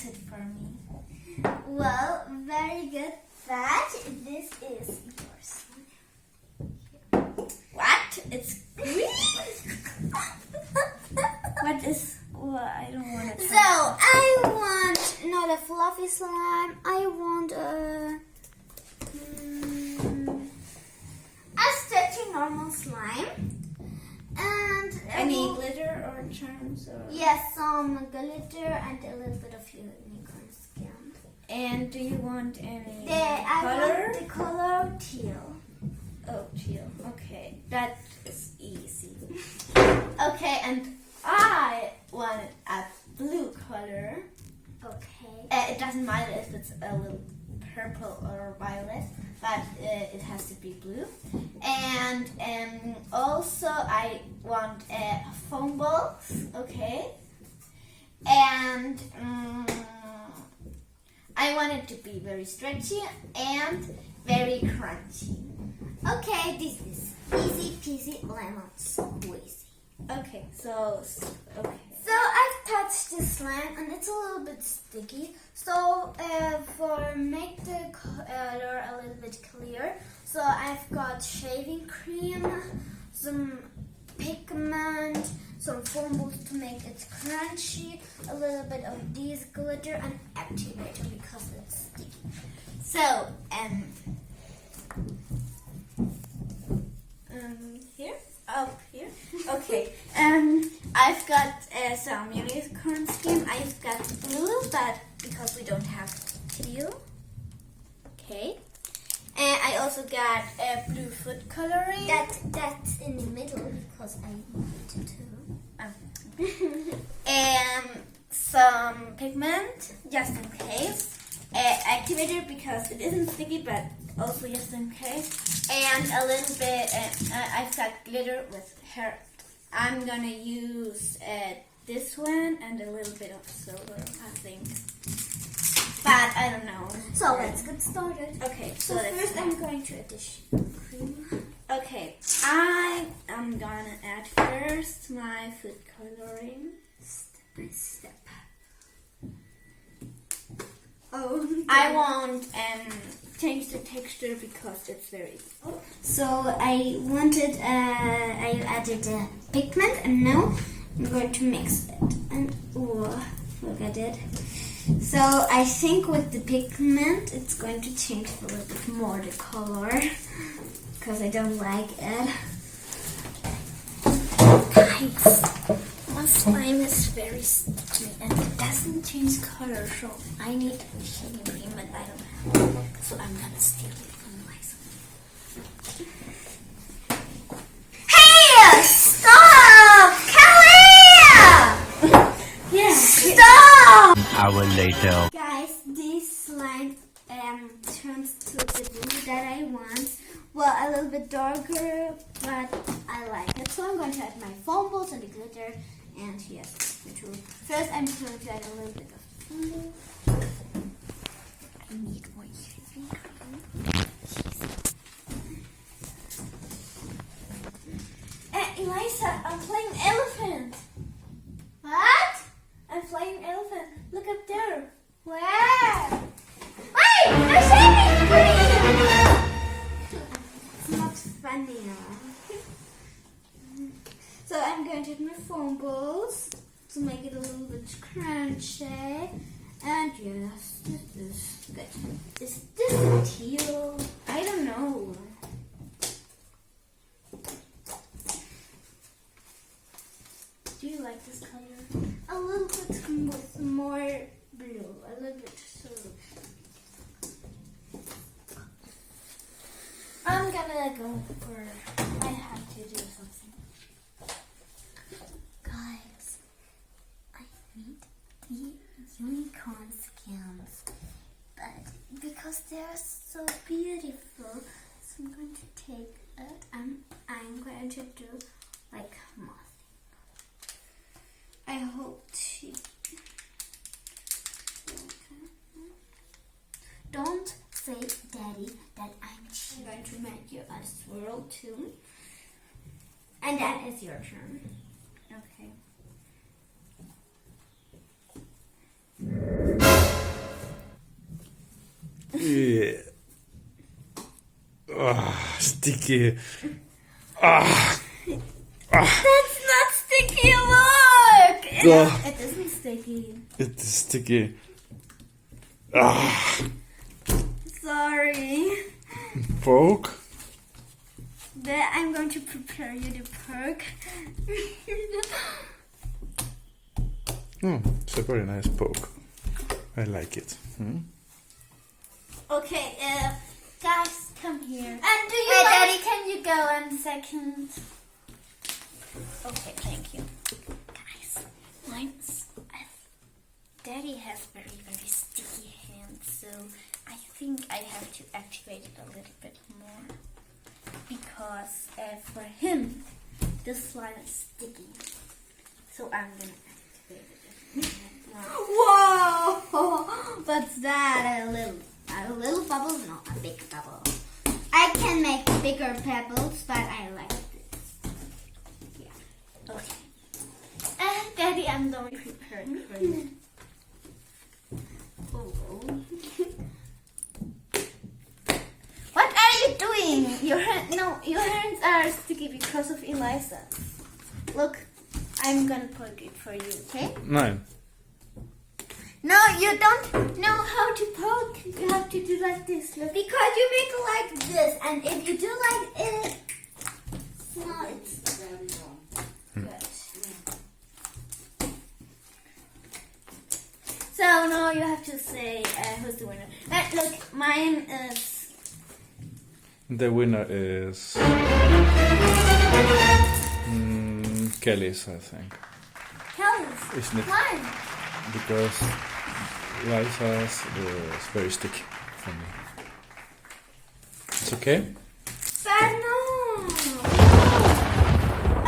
fix it for me. Well, very good. But this is yours. What? It's green? What is... Well, I don't want to... So, I want not a fluffy slime. I want a stretchy normal slime. And Any glitter or charms? Or... Yes, some glitter and a little bit of unicorn skin. And do you want any I color? want the color teal. Oh, teal. Okay, that is easy. Okay, and I want a blue color. Okay. It doesn't matter if it's a little purple or violet, but it has to be blue. And also I want foam balls. Okay. And I want it to be very stretchy and very crunchy. Okay, this is easy peasy lemon squeezy. Okay, so okay. So I've touched the slime and it's a little bit sticky. So for make the color a little bit clear, so I've got shaving cream, some pigment, some foam balls to make it crunchy, a little bit of this glitter and activator because it's sticky. So here, up here. Okay. I've got some unicorn skin. I've got blue, but because we don't have teal. Okay. And I also got blue food coloring. That's in the middle because I need to. And some pigment, just in case. Activator because it isn't sticky, but also just in case. And a little bit, I've got glitter with hair. I'm gonna use this one and a little bit of silver, I think. But I don't know. So let's get started. Okay, So first I'm going to add the cream. Okay, I am gonna add first my food coloring. Step by step. Oh, I won't change the texture because it's very... So I wanted, I added a pigment and now I'm going to mix it. And look at it. So I think with the pigment it's going to change a little bit more the color because I don't like it. Guys, my slime is very sticky and it doesn't change color, so I need shaving cream but I don't have it. So I'm gonna steal it from myself. Hey! Stop! Come here! Yeah. Stop! Hour later. Guys, this slime turns to the blue that I want. Well, a little bit darker, but I like it. So I'm going to add my foam balls and the glitter. And yes, the two. First, I'm going to add a little bit of foam balls. I need more shaving cream. Eliza, I'm playing elephant. What? I'm playing elephant. Look up there. Where? Wait! No shaving cream! It's not funny. So I'm going to add my foam balls to make it a little bit crunchy. And yes, this is good. Is this teal? I don't know. Do you like this color? A little bit with more blue. A little bit so. I'm gonna go for... I have to do something. Guys, I need the unicorn skins. But because they are so beautiful, so I'm going to take it and I'm going to do like nothing. I hope she... Don't say, Daddy, that I'm cheating. I'm going to make you a swirl too. And that is your turn. Okay. Yeah. Ah, sticky. Ah. That's not sticky, look! Oh. It isn't sticky. It is sticky. Ah. Sorry. Poke. But I'm going to prepare you the poke. It's a very nice poke. I like it. Okay, guys, come here. And do you Hey, like... Daddy, can you go 1 second? Okay, thank you. Guys, Daddy has very, very sticky hands, so I think I have to activate it a little bit more. Because for him, this slime is sticky. So I'm gonna activate it. Whoa! What's that? A little bubble? No, a big bubble. I can make bigger pebbles, but I like this. Yeah. Okay. Daddy, I'm going to prepare it for you. Oh. What are you doing? Your hands are sticky because of Eliza. Look, I'm gonna poke it for you, okay? No. No, you don't know how to poke. You have to do like this. Look. Because you make it like this, and if you do like it, no, it's good. So now you have to say who's the winner. Look, mine is. The winner is Kelly's, I think. Kelly's. Isn't it? Why? Because Liza's is very sticky for me. It's okay? But no.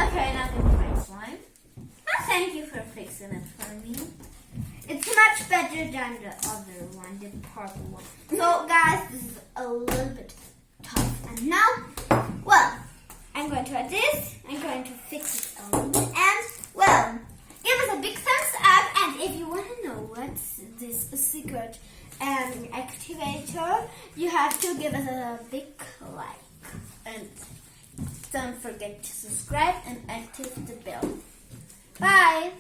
Okay, now the next one. Oh, thank you for fixing it for me. It's much better than the other one, the purple one. So, guys, this is a little bit tough. And now, well, I'm going to add this. I'm going to fix it a little bit. And, well, give us a big thumbs up. And if you want to know what's this secret activator, you have to give us a big like. And don't forget to subscribe and activate the bell. Bye.